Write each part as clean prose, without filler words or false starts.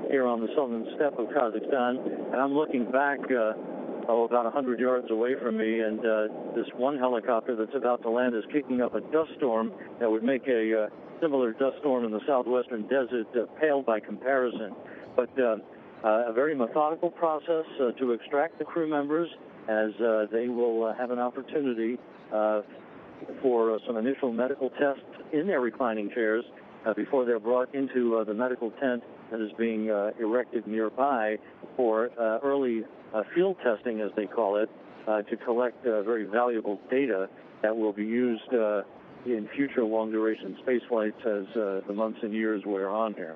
here on the southern steppe of Kazakhstan, and I'm looking back about 100 yards away from me, and this one helicopter that's about to land is kicking up a dust storm that would make a similar dust storm in the southwestern desert pale by comparison. But a very methodical process to extract the crew members, as they will have an opportunity for some initial medical tests in their reclining chairs before they're brought into the medical tent that is being erected nearby for early field testing, as they call it, to collect very valuable data that will be used in future long-duration space flights as the months and years wear on here.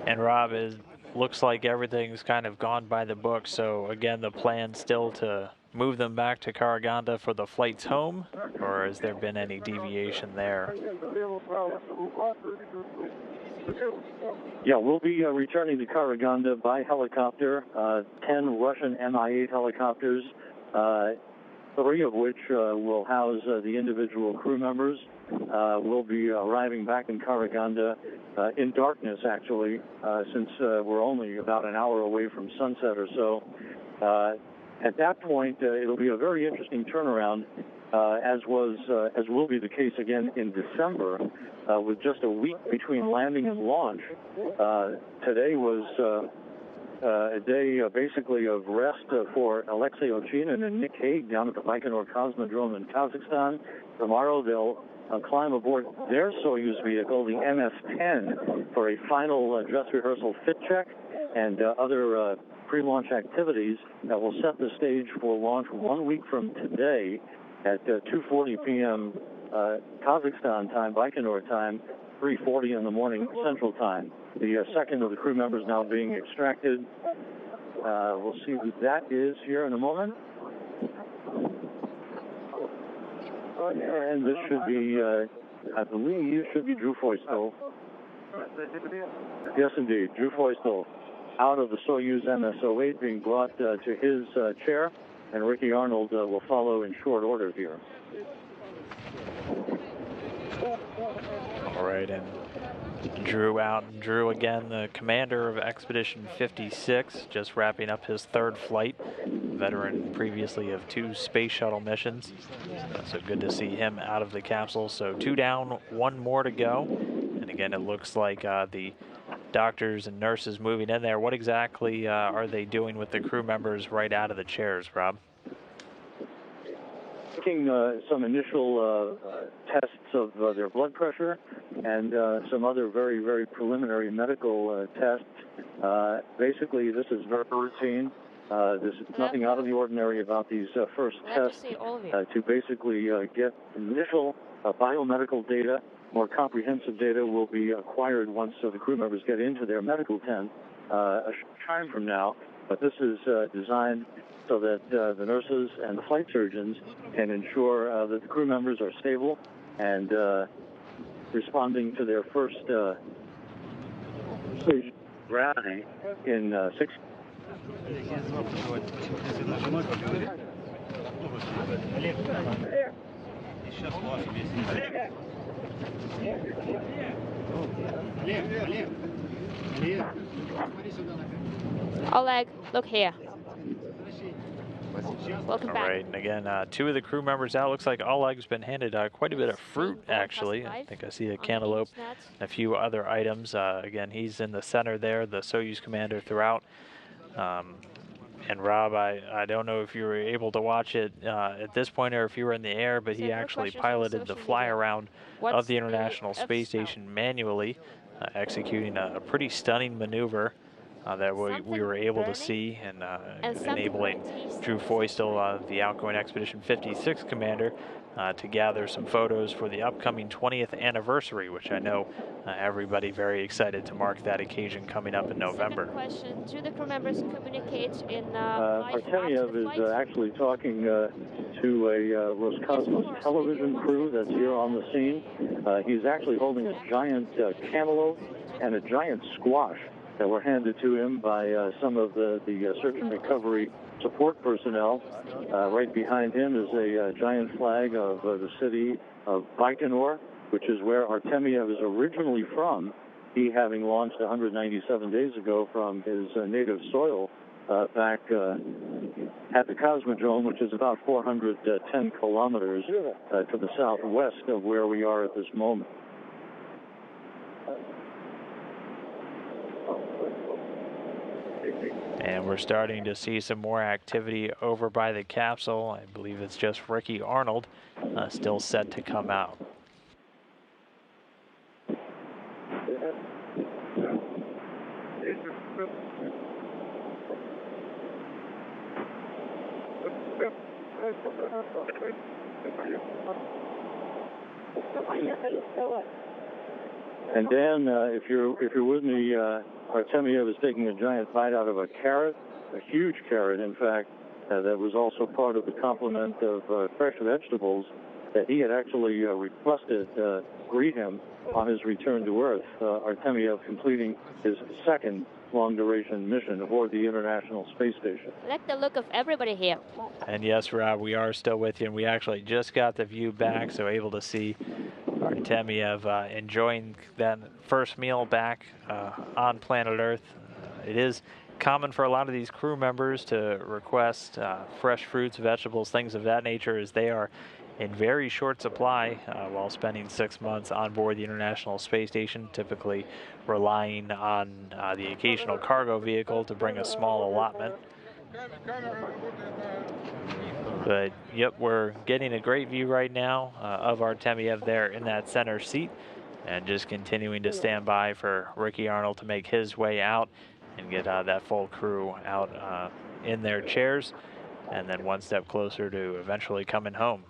And Rob, looks like everything's kind of gone by the book. So again, the plan still to move them back to Karaganda for the flights home, or has there been any deviation there? Yeah, we'll be returning to Karaganda by helicopter, 10 Russian Mi-8 helicopters, 3 of which will house the individual crew members. We'll be arriving back in Karaganda in darkness, actually, since we're only about an hour away from sunset or so. At that point, it'll be a very interesting turnaround, as will be the case again in December, with just a week between landing and launch. Today was a day basically of rest for Alexei Ovchinin and Nick Hague down at the Baikonur Cosmodrome in Kazakhstan. Tomorrow they'll climb aboard their Sojus vehicle, the MS-10, for a final dress rehearsal fit check and other pre-launch activities that will set the stage for launch 1 week from today at 2:40 p.m. Kazakhstan time, Baikonur time, 3:40 in the morning Central Time. The second of the crew members now being extracted. We'll see who that is here in a moment. And this should be, I believe, should be Drew Feustel. Yes, indeed, Drew Feustel, out of the Soyuz MS-08, being brought to his chair, and Ricky Arnold will follow in short order here. All right, and Drew out. Drew, again, the commander of Expedition 56, just wrapping up his 3rd flight, veteran previously of 2 space shuttle missions. So good to see him out of the capsule. So 2 down, 1 more to go. And again, it looks like the doctors and nurses moving in there. What exactly are they doing with the crew members right out of the chairs, Rob? Taking some initial tests of their blood pressure and some other very, very preliminary medical tests. Basically, this is very routine. There's nothing out of the ordinary about these first tests to basically get initial biomedical data. More comprehensive data will be acquired once the crew members get into their medical tent a short time from now. But this is designed so that the nurses and the flight surgeons can ensure that the crew members are stable and responding to their first stage gravity in 6. Oleg, look here. Welcome back. All right, and again, 2 of the crew members out. Looks like Oleg's been handed quite a bit of fruit, actually. I think I see a cantaloupe and a few other items. Again, he's in the center there, the Soyuz commander throughout. And Rob, I don't know if you were able to watch it at this point or if you were in the air, but he actually piloted the fly-around of the International Space Station manually, executing a pretty stunning maneuver that we were able to see, and enabling Drew Feustel, the outgoing Expedition 56 commander, to gather some photos for the upcoming 20th anniversary, which I know everybody very excited to mark that occasion coming up in November. Question: do the crew members communicate in Artemjew is actually talking to a Roscosmos television crew that's here on the scene. He's actually holding a giant cantaloupe and a giant squash that were handed to him by some of the search and recovery support personnel. Right behind him is a giant flag of the city of Baikonur, which is where Artemyev is originally from, he having launched 197 days ago from his native soil back at the Cosmodrome, which is about 410 kilometers to the southwest of where we are at this moment. And we're starting to see some more activity over by the capsule. I believe it's just Richard Arnold still set to come out. And Dan, if you're with me, Artemyev is taking a giant bite out of a carrot, a huge carrot, in fact, that was also part of the complement of fresh vegetables that he had actually requested greet him on his return to Earth. Artemyev completing his second long-duration mission aboard the International Space Station. I like the look of everybody here. And yes, Rob, we are still with you, and we actually just got the view back, so able to see Artemyev enjoying that first meal back on planet Earth. It is common for a lot of these crew members to request fresh fruits, vegetables, things of that nature, as they are in very short supply while spending 6 months on board the International Space Station, typically relying on the occasional cargo vehicle to bring a small allotment. But, yep, we're getting a great view right now of Artemyev there in that center seat, and just continuing to stand by for Richard Arnold to make his way out and get that full crew out in their chairs, and then one step closer to eventually coming home.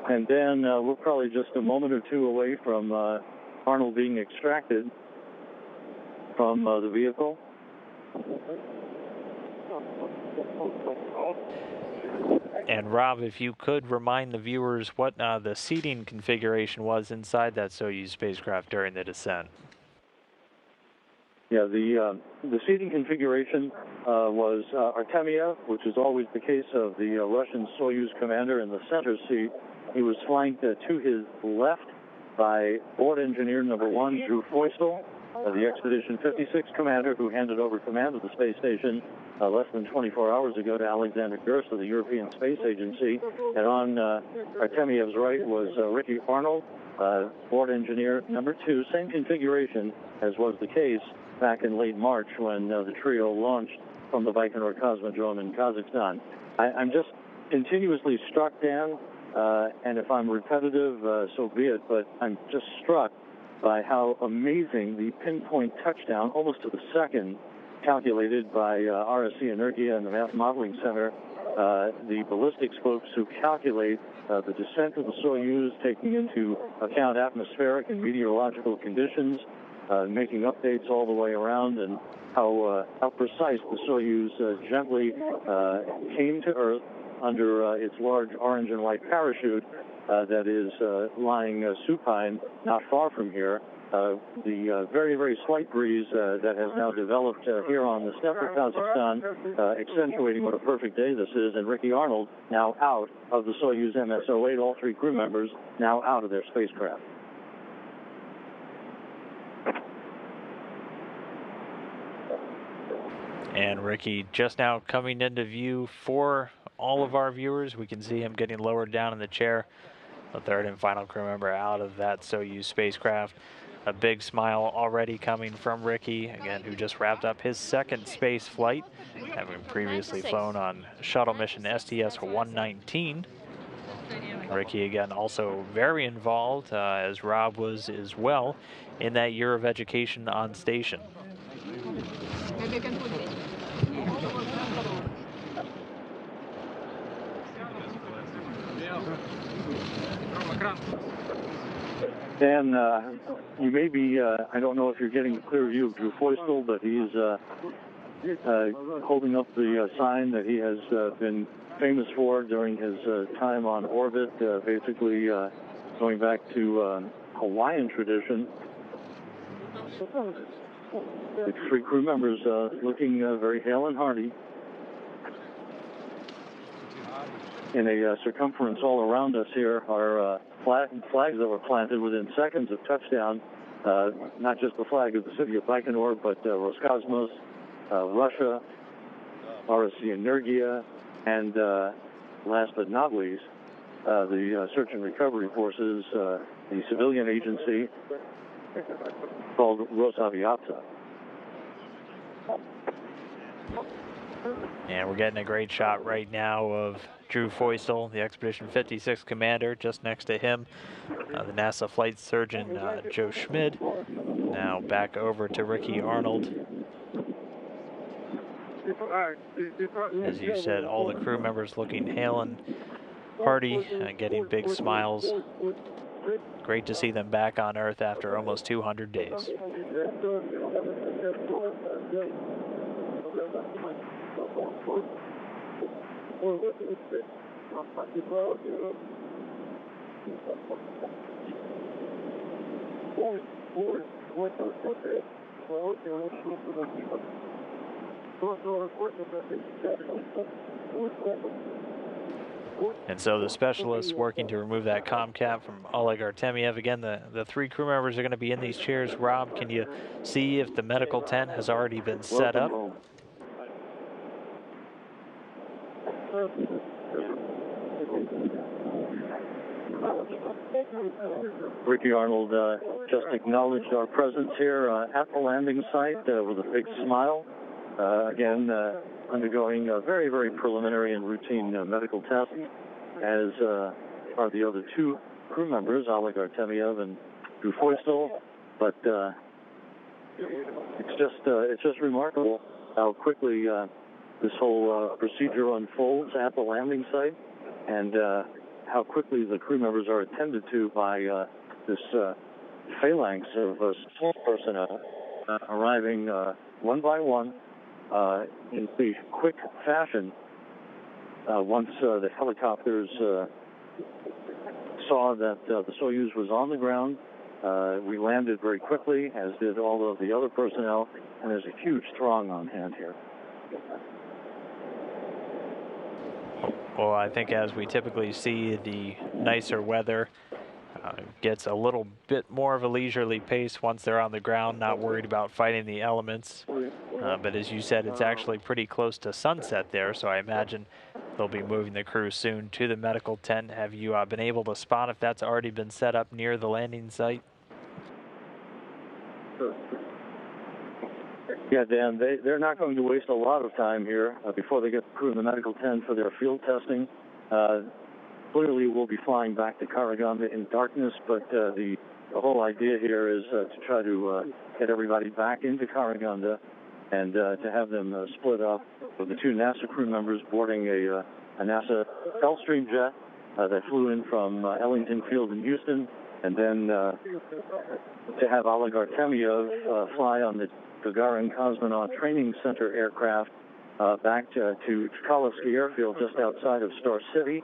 And then we're probably just a moment or two away from Arnold being extracted from the vehicle. And Rob, if you could remind the viewers what the seating configuration was inside that Soyuz spacecraft during the descent. Yeah, the seating configuration was Artemyev, which is always the case of the Russian Soyuz commander, in the center seat. He was flanked to his left by board engineer number 1, Drew Feustel, the Expedition 56 commander, who handed over command of the space station less than 24 hours ago to Alexander Gerst of the European Space Agency. And on Artemyev's right was Richard Arnold, board engineer number 2, same configuration as was the case back in late March when the trio launched from the Baikonur Cosmodrome in Kazakhstan. I'm just continuously struck, Dan, and if I'm repetitive, so be it, but I'm just struck by how amazing the pinpoint touchdown, almost to the second, calculated by RSC Energia and the Math Modeling Center, the ballistics folks who calculate the descent of the Soyuz, taking into account atmospheric and meteorological conditions, making updates all the way around, and how precise the Soyuz gently came to Earth under its large orange and white parachute that is lying supine not far from here. The very, very slight breeze that has now developed here on the steppe of Kazakhstan, accentuating what a perfect day this is, and Richard Arnold now out of the Soyuz MS-08, all 3 crew members now out of their spacecraft. And Ricky just now coming into view for all of our viewers. We can see him getting lowered down in the chair. The third and final crew member out of that Soyuz spacecraft. A big smile already coming from Ricky, again, who just wrapped up his second space flight, having previously flown on shuttle mission STS-119. Ricky, again, also very involved, as Rob was as well, in that year of education on station. Dan, you may be, I don't know if you're getting a clear view of Drew Feustel, but he's holding up the sign that he has been famous for during his time on orbit, basically going back to Hawaiian tradition. The three crew members looking very hale and hearty. In a circumference all around us here are flags that were planted within seconds of touchdown. Not just the flag of the city of Baikonur, but Roscosmos, Russia, RSC Energia, and last but not least, the Search and Recovery Forces, the civilian agency called Rosaviatsa. And we're getting a great shot right now of Drew Feustel, the Expedition 56 commander. Just next to him, the NASA flight surgeon Joe Schmid. Now back over to Ricky Arnold. As you said, all the crew members looking hale and hearty, getting big smiles. Great to see them back on Earth after almost 200 days. And so the specialists working to remove that comm cap from Oleg Artemjew. Again, the three crew members are going to be in these chairs. Rob, can you see if the medical tent has already been set up? Ricky Arnold just acknowledged our presence here at the landing site with a big smile. Again, undergoing a very, very preliminary and routine medical test, as are the other two crew members, Oleg Artemjew and Drew Feustel. But it's just remarkable how quickly this whole procedure unfolds at the landing site, and how quickly the crew members are attended to by this phalanx of support personnel arriving one by one in the quick fashion. Once the helicopters saw that the Sojus was on the ground, we landed very quickly, as did all of the other personnel, and there's a huge throng on hand here. Well, I think as we typically see, the nicer weather gets a little bit more of a leisurely pace once they're on the ground, not worried about fighting the elements. But as you said, it's actually pretty close to sunset there, so I imagine they'll be moving the crew soon to the medical tent. Have you been able to spot if that's already been set up near the landing site? Yeah, Dan, they're not going to waste a lot of time here before they get the crew in the medical tent for their field testing. Clearly, we'll be flying back to Karaganda in darkness, but the whole idea here is to try to get everybody back into Karaganda and to have them split up, with the two NASA crew members boarding a NASA Gulfstream jet that flew in from Ellington Field in Houston, and then to have Oleg Artemjew fly on the Gagarin Cosmonaut Training Center aircraft back to Chkalovsky Airfield just outside of Star City,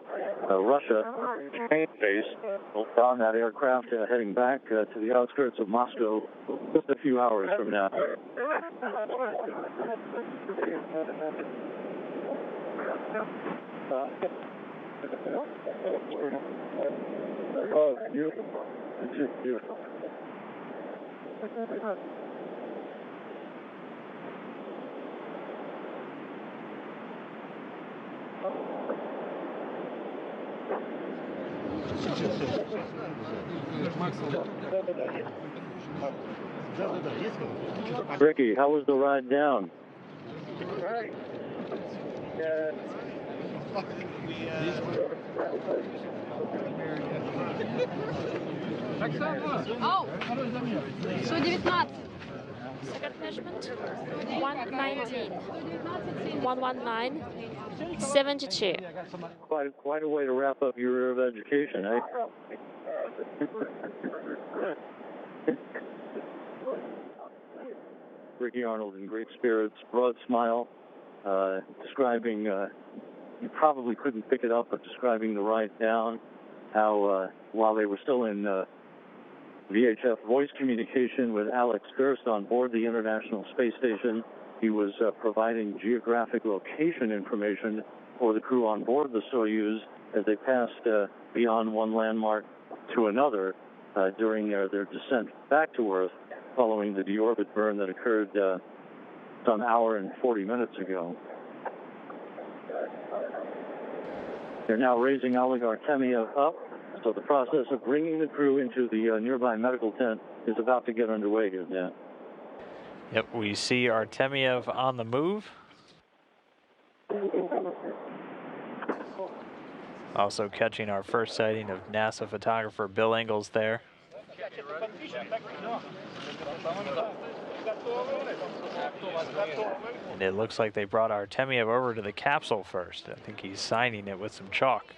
Russia, training base. We'll be on that aircraft heading back to the outskirts of Moscow just a few hours from now. Oh, it's beautiful. It's just beautiful. Ricky, how was the ride down? Right. Oh, 119. Second measurement, 119, 119, 72. Quite a way to wrap up your year of education, eh? Ricky Arnold in great spirits, broad smile, describing, you probably couldn't pick it up, but describing the ride down, how while they were still in VHF voice communication with Alex Gerst on board the International Space Station. He was providing geographic location information for the crew on board the Soyuz as they passed beyond one landmark to another during their descent back to Earth following the deorbit burn that occurred some hour and 40 minutes ago. They're now raising Oleg Artemjew up, so the process of bringing the crew into the nearby medical tent is about to get underway here, Dan. Yep, we see Artemjew on the move. Also catching our first sighting of NASA photographer Bill Ingalls there. And it looks like they brought Artemjew over to the capsule first. I think he's signing it with some chalk.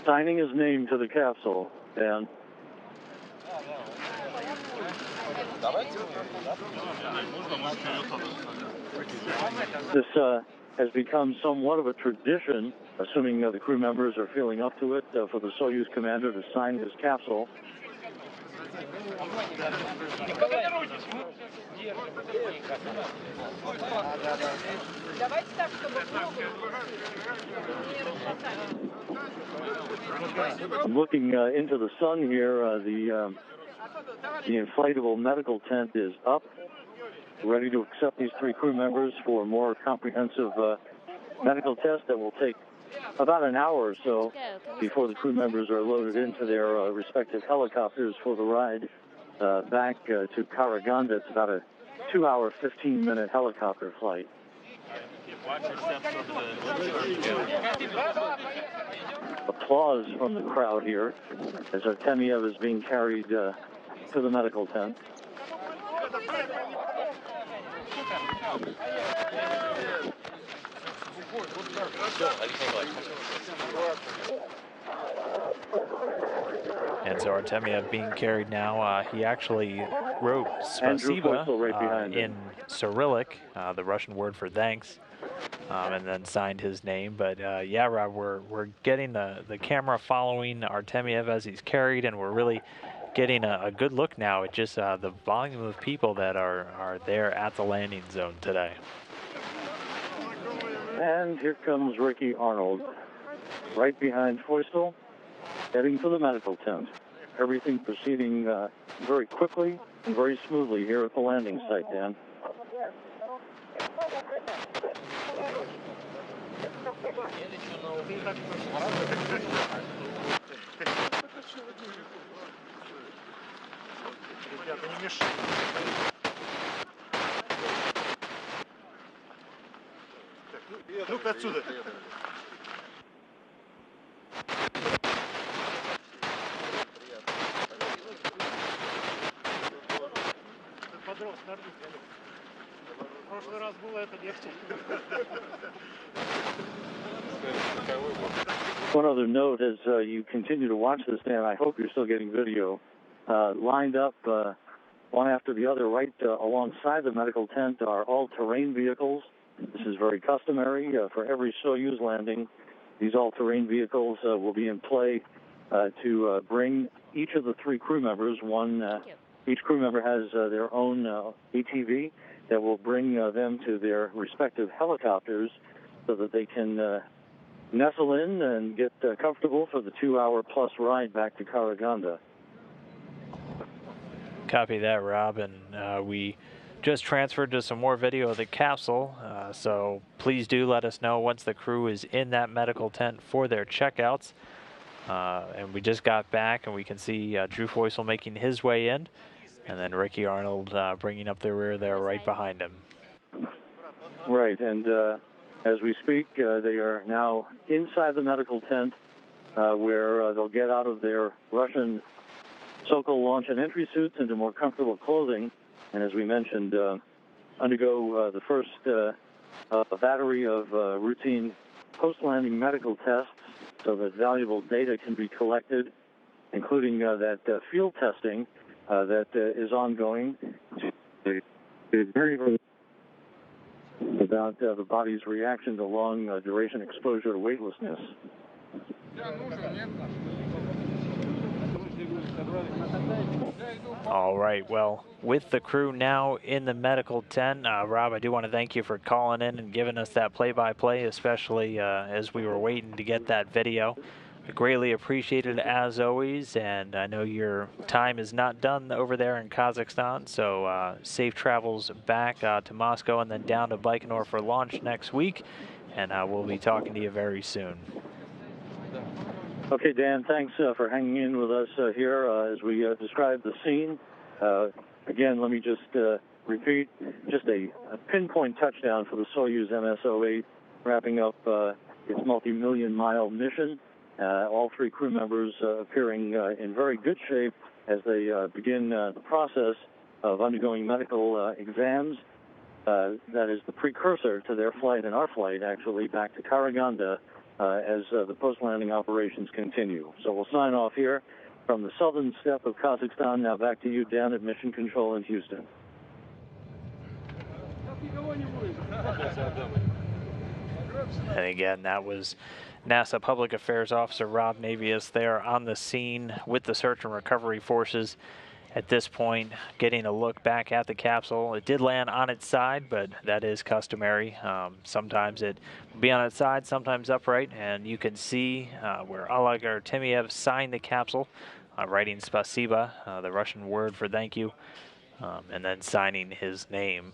Signing his name to the capsule, Dan. This has become somewhat of a tradition, assuming the crew members are feeling up to it, for the Soyuz commander to sign his capsule. Looking into the sun here, the inflatable medical tent is up, ready to accept these three crew members for a more comprehensive medical test that will take about an hour or so before the crew members are loaded into their respective helicopters for the ride back to Karaganda. It's about a 2-hour, 15-minute helicopter flight. Applause from the crowd here as Artemjew is being carried to the medical tent. And so Artemjew being carried now, he actually wrote Spasiba in Cyrillic, the Russian word for thanks, and then signed his name. But yeah, Rob, we're getting the camera following Artemjew as he's carried, and we're really getting a good look now at just the volume of people that are there at the landing zone today. And here comes Richard Arnold, right behind Feustel, heading for the medical tent. Everything proceeding very quickly and very smoothly here at the landing site, Dan. Ну-ка отсюда. Подрос на рту. В прошлый раз было это легче. One other note as you continue to watch this, Dan, I hope you're still getting video. Lined up one after the other right alongside the medical tent are all-terrain vehicles. This is very customary for every Soyuz landing. These all-terrain vehicles will be in play to bring each of the three crew members. Each crew member has their own ATV that will bring them to their respective helicopters so that they can nestle in and get comfortable for the 2-hour-plus ride back to Karaganda. Copy that, Rob, and we just transferred to some more video of the capsule, so please do let us know once the crew is in that medical tent for their checkouts. And we just got back, and we can see Drew Feustel making his way in, and then Richard Arnold bringing up the rear there right behind him. Right, and as we speak, they are now inside the medical tent where they'll get out of their Russian Sokol launch and entry suits into more comfortable clothing. And as we mentioned, undergo the first battery of routine post-landing medical tests so that valuable data can be collected, including that field testing that is ongoing about the body's reaction to long-duration exposure to weightlessness. All right, well, with the crew now in the medical tent, Rob, I do want to thank you for calling in and giving us that play-by-play, especially as we were waiting to get that video. I greatly appreciate it as always, and I know your time is not done over there in Kazakhstan, so safe travels back to Moscow and then down to Baikonur for launch next week, and we'll be talking to you very soon. Okay, Dan, thanks for hanging in with us here as we describe the scene. Again, let me just repeat, just a pinpoint touchdown for the Soyuz MS-08, wrapping up its multi-million-mile mission. All three crew members appearing in very good shape as they begin the process of undergoing medical exams. That is the precursor to their flight and our flight, actually, back to Karaganda as the post-landing operations continue. So we'll sign off here from the southern steppe of Kazakhstan. Now back to you, Dan, at Mission Control in Houston. And again, that was NASA Public Affairs Officer Rob Navius there on the scene with the search and recovery forces. At this point, getting a look back at the capsule. It did land on its side, but that is customary. Sometimes it will be on its side, sometimes upright, and you can see where Oleg Artemjew signed the capsule, writing Spasiba, the Russian word for thank you, and then signing his name.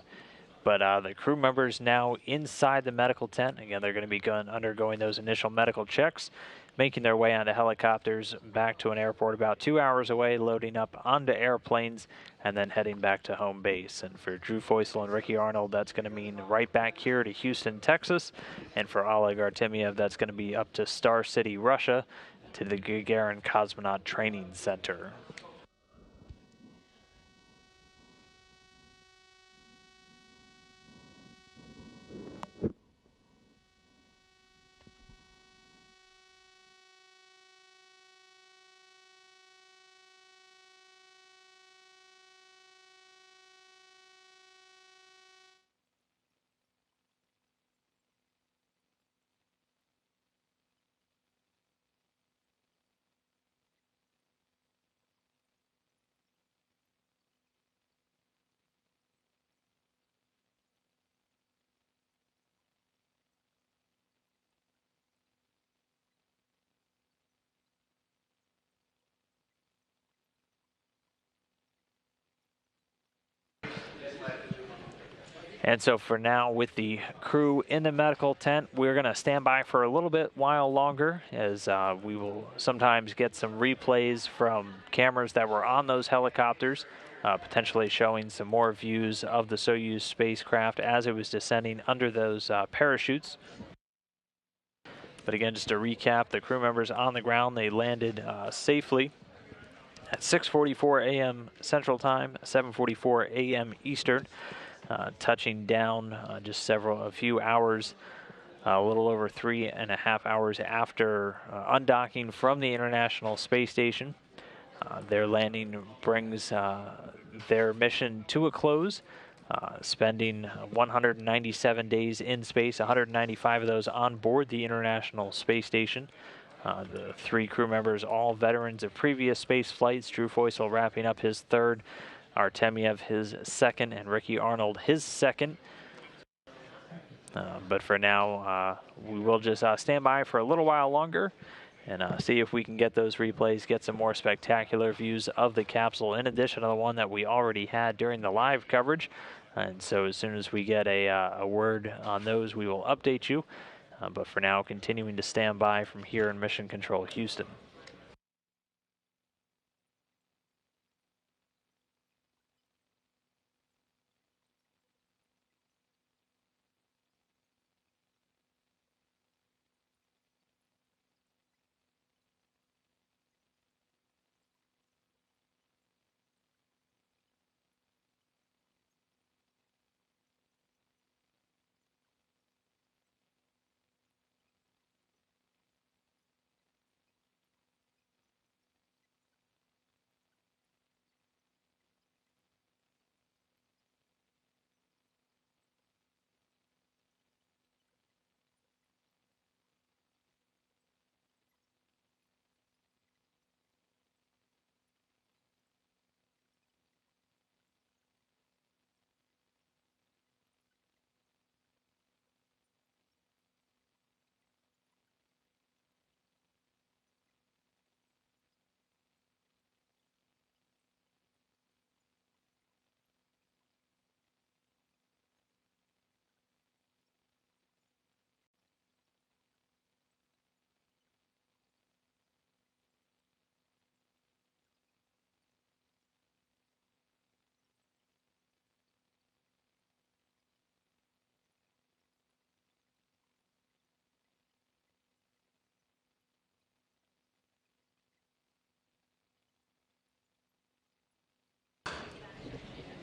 But the crew members now inside the medical tent. Again, they're going to be undergoing those initial medical checks, making their way onto helicopters back to an airport about 2 hours away, loading up onto airplanes, and then heading back to home base. And for Drew Feustel and Ricky Arnold, that's going to mean right back here to Houston, Texas. And for Oleg Artemjew, that's going to be up to Star City, Russia, to the Gagarin Cosmonaut Training Center. And so for now, with the crew in the medical tent, we're going to stand by for a little bit while longer, as we will sometimes get some replays from cameras that were on those helicopters, potentially showing some more views of the Soyuz spacecraft as it was descending under those parachutes. But again, just to recap, the crew members on the ground, they landed safely at 6:44 a.m. Central Time, 7:44 a.m. Eastern. Touching down just a few hours, a little over 3.5 hours after undocking from the International Space Station. Their landing brings their mission to a close, spending 197 days in space, 195 of those on board the International Space Station. The three crew members, all veterans of previous space flights. Drew Feustel wrapping up his third, Artemjew his second, and Ricky Arnold his second. But for now, we will just stand by for a little while longer and see if we can get those replays, get some more spectacular views of the capsule in addition to the one that we already had during the live coverage. And so as soon as we get a word on those, we will update you. But for now, continuing to stand by from here in Mission Control Houston.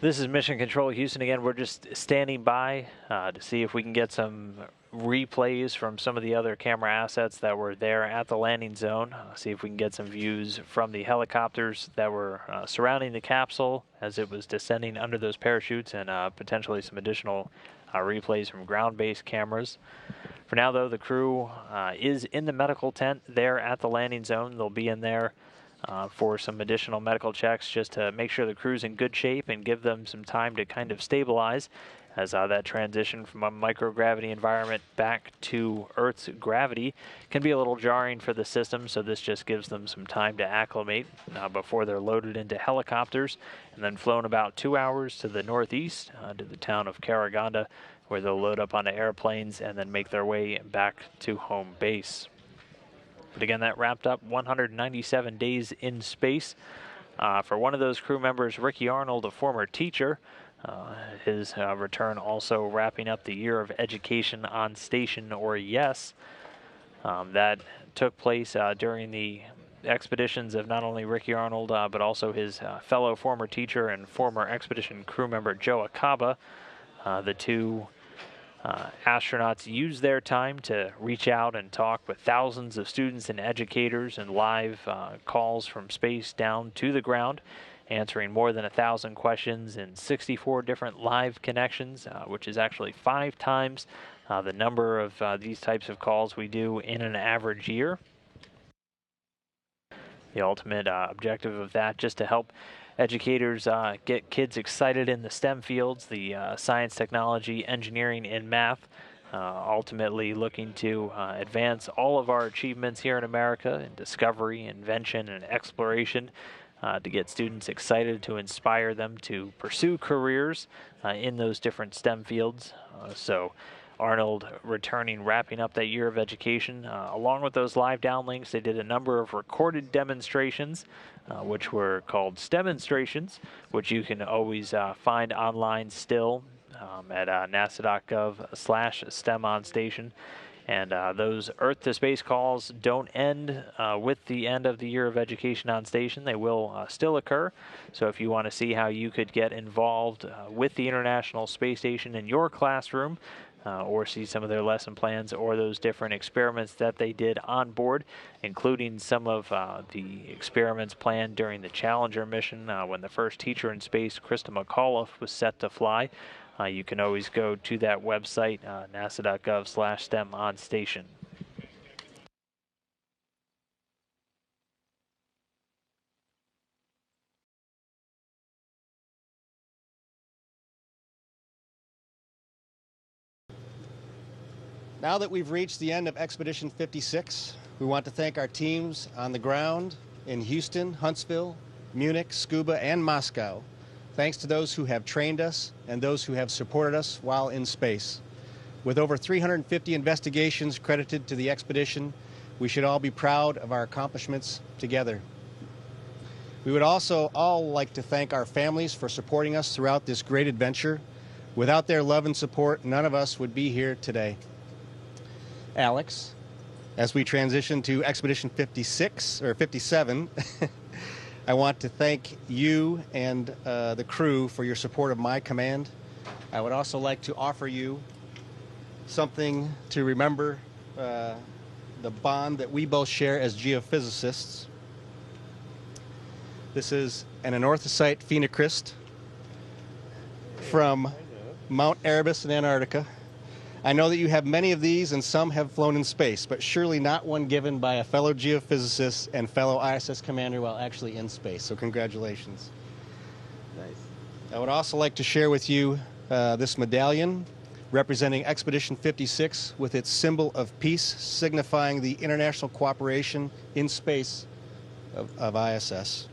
This is Mission Control Houston again. We're just standing by to see if we can get some replays from some of the other camera assets that were there at the landing zone. See if we can get some views from the helicopters that were surrounding the capsule as it was descending under those parachutes, and potentially some additional replays from ground-based cameras. For now, though, the crew is in the medical tent there at the landing zone. They'll be in there for some additional medical checks just to make sure the crew's in good shape and give them some time to kind of stabilize as that transition from a microgravity environment back to Earth's gravity can be a little jarring for the system, so this just gives them some time to acclimate before they're loaded into helicopters and then flown about 2 hours to the northeast to the town of Karaganda, where they'll load up onto airplanes and then make their way back to home base. But again, that wrapped up 197 days in space. For one of those crew members, Richard Arnold, a former teacher, his return also wrapping up the year of education on station, or YES. That took place during the expeditions of not only Richard Arnold, but also his fellow former teacher and former expedition crew member Joe Akaba. The two astronauts use their time to reach out and talk with thousands of students and educators and live calls from space down to the ground, answering more than 1,000 questions in 64 different live connections, which is actually 5 times the number of these types of calls we do in an average year. The ultimate objective of that, just to help educators get kids excited in the STEM fields, the science, technology, engineering, and math, ultimately looking to advance all of our achievements here in America in discovery, invention, and exploration, to get students excited, to inspire them to pursue careers in those different STEM fields. So Arnold returning, wrapping up that year of education. Along with those live downlinks, they did a number of recorded demonstrations, which were called STEMonstrations, which you can always find online still at nasa.gov/STEMOnStation. And those Earth to space calls don't end with the end of the year of education on station. They will still occur. So if you want to see how you could get involved with the International Space Station in your classroom, or see some of their lesson plans or those different experiments that they did on board, including some of the experiments planned during the Challenger mission when the first teacher in space, Krista McAuliffe, was set to fly. You can always go to that website, nasa.gov/STEMOnStation. Now that we've reached the end of Expedition 56, we want to thank our teams on the ground in Houston, Huntsville, Munich, Scuba, and Moscow. Thanks to those who have trained us and those who have supported us while in space. With over 350 investigations credited to the expedition, we should all be proud of our accomplishments together. We would also all like to thank our families for supporting us throughout this great adventure. Without their love and support, none of us would be here today. Alex, as we transition to Expedition 56 or 57, I want to thank you and the crew for your support of my command. I would also like to offer you something to remember the bond that we both share as geophysicists. This is an anorthosite phenocryst from Mount Erebus in Antarctica. I know that you have many of these and some have flown in space, but surely not one given by a fellow geophysicist and fellow ISS commander while actually in space. So congratulations. Nice. I would also like to share with you this medallion representing Expedition 56 with its symbol of peace, signifying the international cooperation in space of ISS.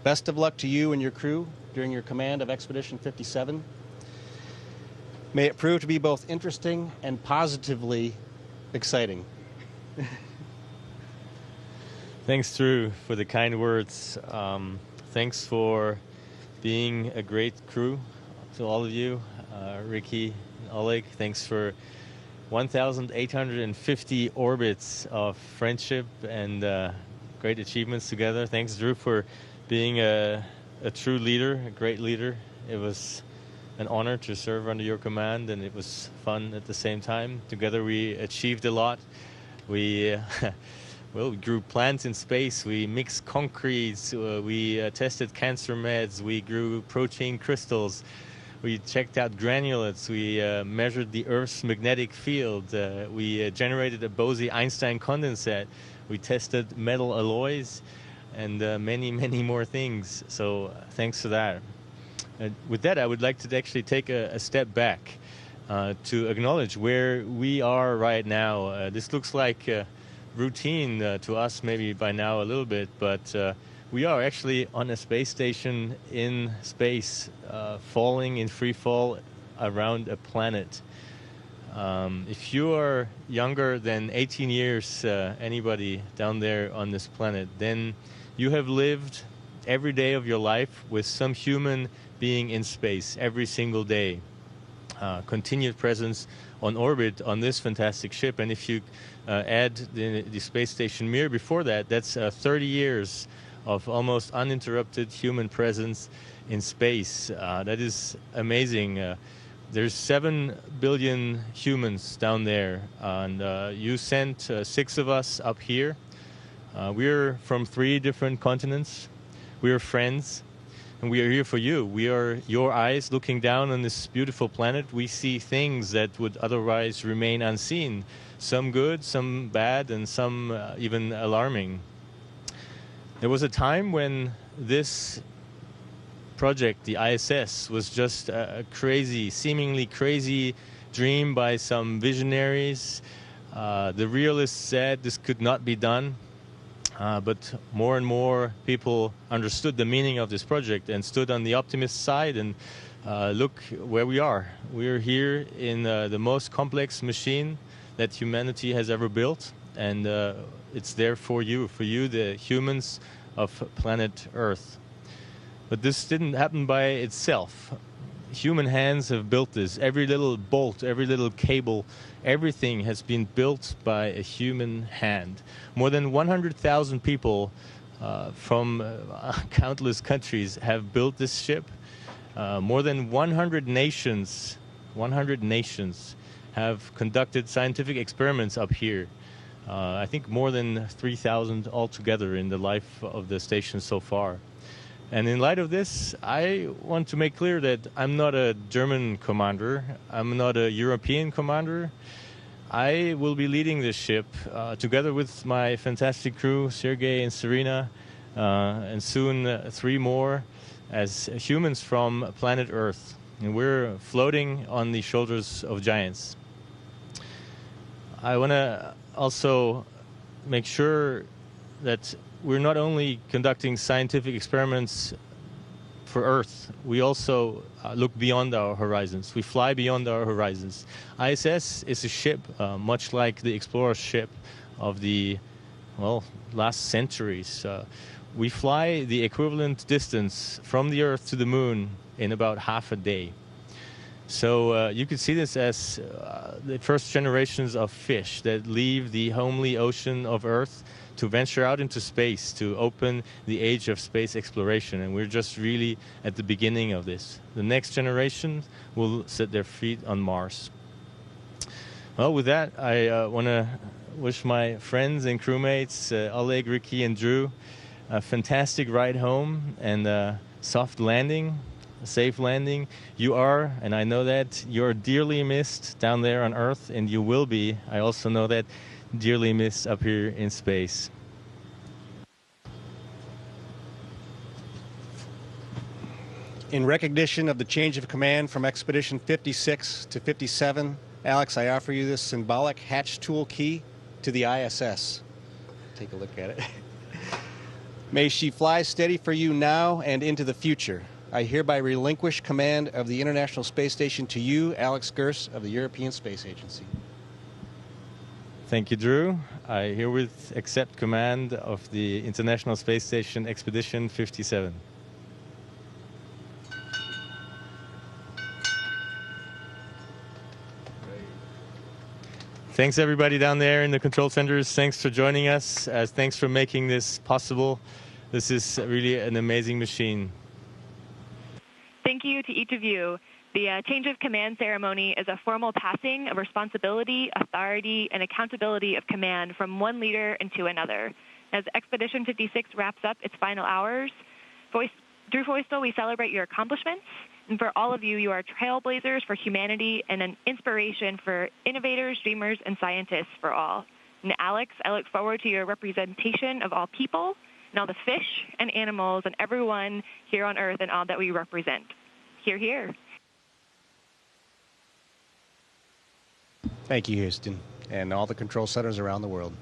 Best of luck to you and your crew during your command of Expedition 57. May it prove to be both interesting and positively exciting. Thanks, Drew, for the kind words. Thanks for being a great crew to all of you. Ricky, Oleg, thanks for 1,850 orbits of friendship and great achievements together. Thanks, Drew, for being a true leader, a great leader, It was an honor to serve under your command, and it was fun at the same time. Together we achieved a lot. We well, we grew plants in space, we mixed concretes, we tested cancer meds, we grew protein crystals, we checked out granulates, we measured the Earth's magnetic field, we generated a Bose-Einstein condensate, we tested metal alloys, and many, many more things. So thanks for that. With that, I would like to actually take a step back to acknowledge where we are right now. This looks like routine to us maybe by now a little bit, but we are actually on a space station in space, falling in free fall around a planet. If you are younger than 18 years, anybody down there on this planet, then you have lived every day of your life with some human being in space every single day. Continued presence on orbit on this fantastic ship, and if you add the space station Mir before that, that's 30 years of almost uninterrupted human presence in space. That is amazing. There's 7 billion humans down there, and you sent 6 of us up here. We're from 3 different continents. We're friends. And we are here for you. We are your eyes looking down on this beautiful planet. We see things that would otherwise remain unseen. Some good, some bad, and some even alarming. There was a time when this project, the ISS, was just a crazy, seemingly crazy dream by some visionaries. The realists said this could not be done. But more and more people understood the meaning of this project and stood on the optimist side, and look where we are. We're here in the most complex machine that humanity has ever built, and it's there for you, the humans of planet Earth. But this didn't happen by itself. Human hands have built this. Every little bolt, every little cable, everything has been built by a human hand. More than 100,000 people from countless countries have built this ship. More than 100 nations have conducted scientific experiments up here. I think more than 3,000 altogether in the life of the station so far. And in light of this, I want to make clear that I'm not a German commander. I'm not a European commander. I will be leading this ship together with my fantastic crew, Sergei and Serena, and soon 3 more, as humans from planet Earth. And we're floating on the shoulders of giants. I want to also make sure that we're not only conducting scientific experiments for Earth, we also look beyond our horizons. We fly beyond our horizons. ISS is a ship, much like the Explorer ship of the, last centuries. We fly the equivalent distance from the Earth to the Moon in about half a day. So you could see this as the first generations of fish that leave the homely ocean of Earth to venture out into space, to open the age of space exploration. And we're just really at the beginning of this. The next generation will set their feet on Mars. Well, with that, I want to wish my friends and crewmates, Oleg, Ricky, and Drew, a fantastic ride home and a soft landing, a safe landing. You are, and I know that, you're dearly missed down there on Earth, and you will be, I also know that, dearly missed up here in space. In recognition of the change of command from Expedition 56 to 57, Alex, I offer you this symbolic hatch tool key to the ISS. Take a look at it. May she fly steady for you now and into the future. I hereby relinquish command of the International Space Station to you, Alex Gerst of the European Space Agency. Thank you, Drew. I herewith accept command of the International Space Station Expedition 57. Thanks, everybody down there in the control centers. Thanks for joining us. Thanks for making this possible. This is really an amazing machine. Thank thank you to each of you. The change of command ceremony is a formal passing of responsibility, authority, and accountability of command from one leader into another. As Expedition 56 wraps up its final hours, through Feustel, we celebrate your accomplishments. And for all of you, you are trailblazers for humanity and an inspiration for innovators, dreamers, and scientists for all. And Alex, I look forward to your representation of all people and all the fish and animals and everyone here on Earth and all that we represent. Hear, hear. Thank you, Houston, and all the control centers around the world.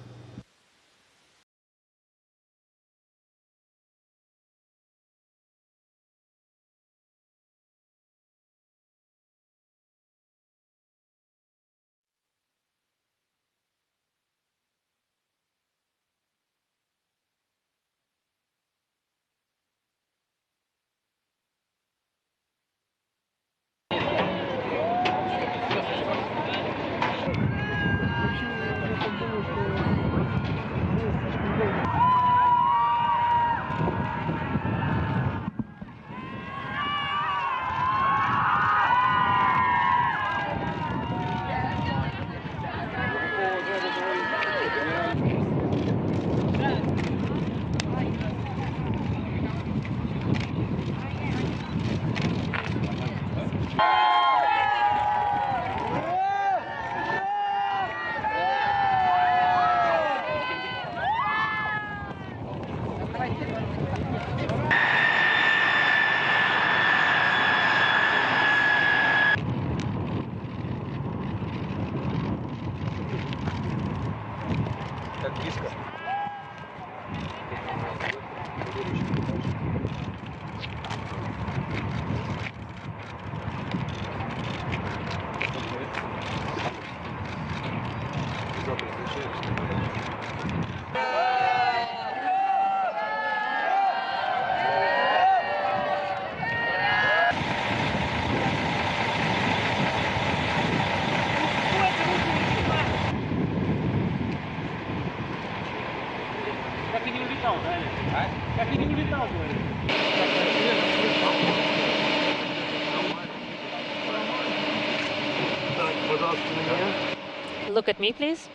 Look at me, please.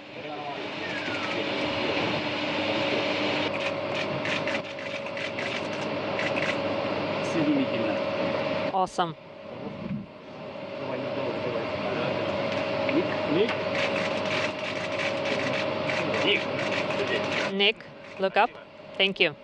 Awesome. Nick, look up. Thank you.